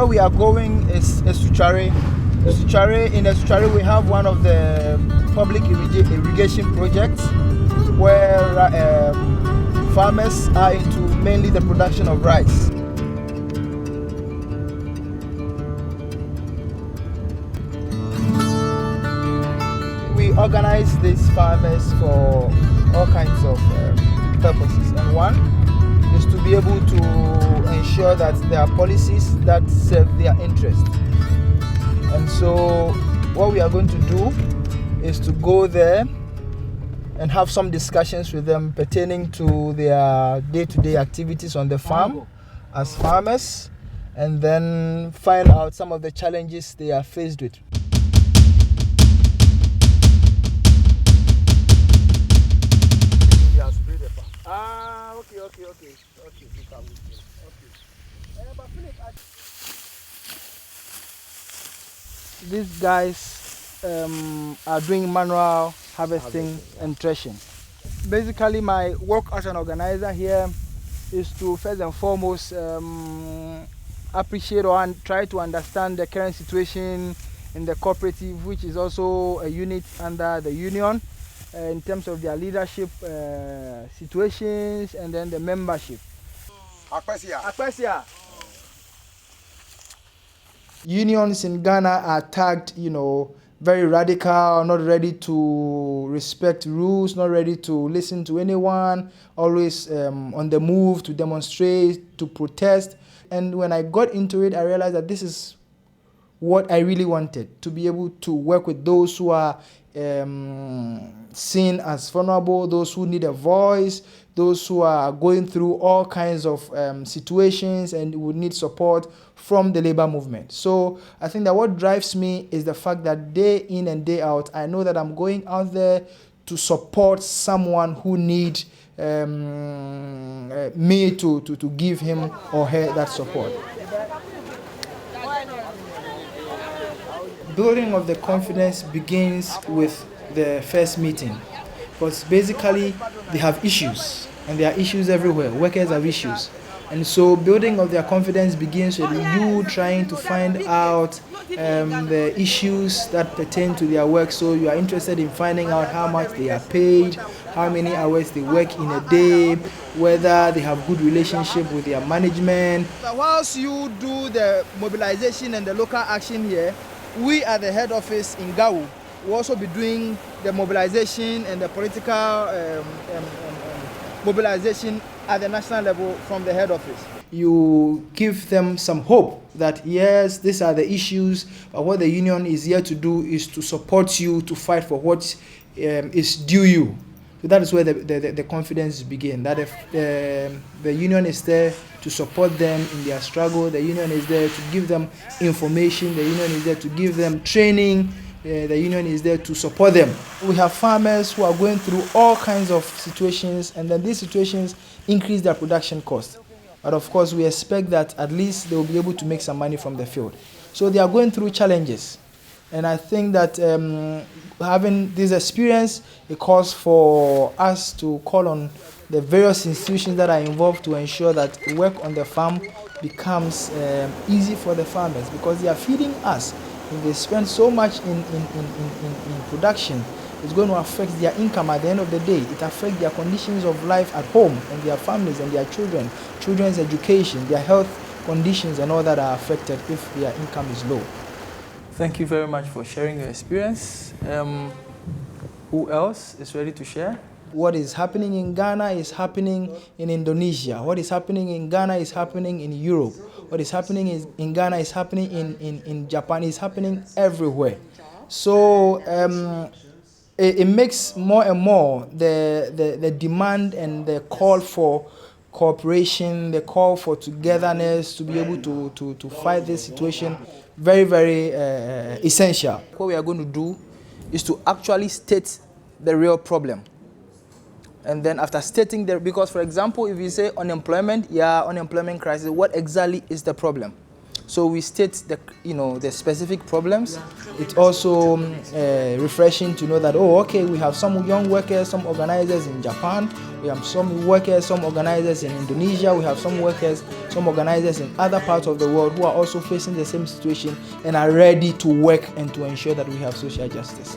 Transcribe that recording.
we are going is Esuchare. In Esuchare, we have one of the public irrigation projects where farmers are into mainly the production of rice. We organize these farmers for all kinds of purposes, and one is to be able to ensure that there are policies that serve their interest. And so what we are going to do is to go there and have some discussions with them pertaining to their day-to-day activities on the farm as farmers, and then find out some of the challenges they are faced with. Okay. These guys are doing manual harvesting and threshing. Basically, my work as an organizer here is to first and foremost appreciate or try to understand the current situation in the cooperative, which is also a unit under the union, in terms of their leadership situations and then the membership. Akwesia. Unions in Ghana are tagged, very radical, not ready to respect rules, not ready to listen to anyone, always on the move to demonstrate, to protest. And when I got into it, I realized that this is what I really wanted, to be able to work with those who are seen as vulnerable, those who need a voice, those who are going through all kinds of situations and would need support from the labor movement. So I think that what drives me is the fact that day in and day out, I know that I'm going out there to support someone who needs me to give him or her that support. Building of the confidence begins with the first meeting, because basically they have issues, and there are issues everywhere. Workers have issues, and so building of their confidence begins with you trying to find out the issues that pertain to their work. So you are interested in finding out how much they are paid, how many hours they work in a day, whether they have good relationship with their management. But whilst you do the mobilization and the local action here, we at the head office in Gao will also be doing the mobilization and the political mobilization at the national level from the head office. You give them some hope that yes, these are the issues, but what the union is here to do is to support you to fight for what is due you. So that is where the confidence begins. That if the union is there to support them in their struggle, the union is there to give them information, the union is there to give them training, the union is there to support them. We have farmers who are going through all kinds of situations, and then these situations increase their production cost. But of course, we expect that at least they will be able to make some money from the field. So they are going through challenges. And I think that having this experience, it calls for us to call on the various institutions that are involved to ensure that work on the farm becomes easy for the farmers, because they are feeding us. If they spend so much in production, it's going to affect their income at the end of the day. It affects their conditions of life at home and their families and their children, children's education, their health conditions and all that are affected if their income is low. Thank you very much for sharing your experience. Who else is ready to share? What is happening in Ghana is happening in Indonesia. What is happening in Ghana is happening in Europe. What is happening in Ghana is happening in Japan. It's happening everywhere. So it makes more and more the demand and the call for cooperation, the call for togetherness to be able to fight this situation very, very essential. What we are going to do is to actually state the real problem. And then after stating because for example, if you say unemployment, unemployment crisis, what exactly is the problem? So we state the specific problems. It's also refreshing to know that, oh, okay, we have some young workers, some organizers in Japan, we have some workers, some organizers in Indonesia, we have some workers, some organizers in other parts of the world who are also facing the same situation and are ready to work and to ensure that we have social justice.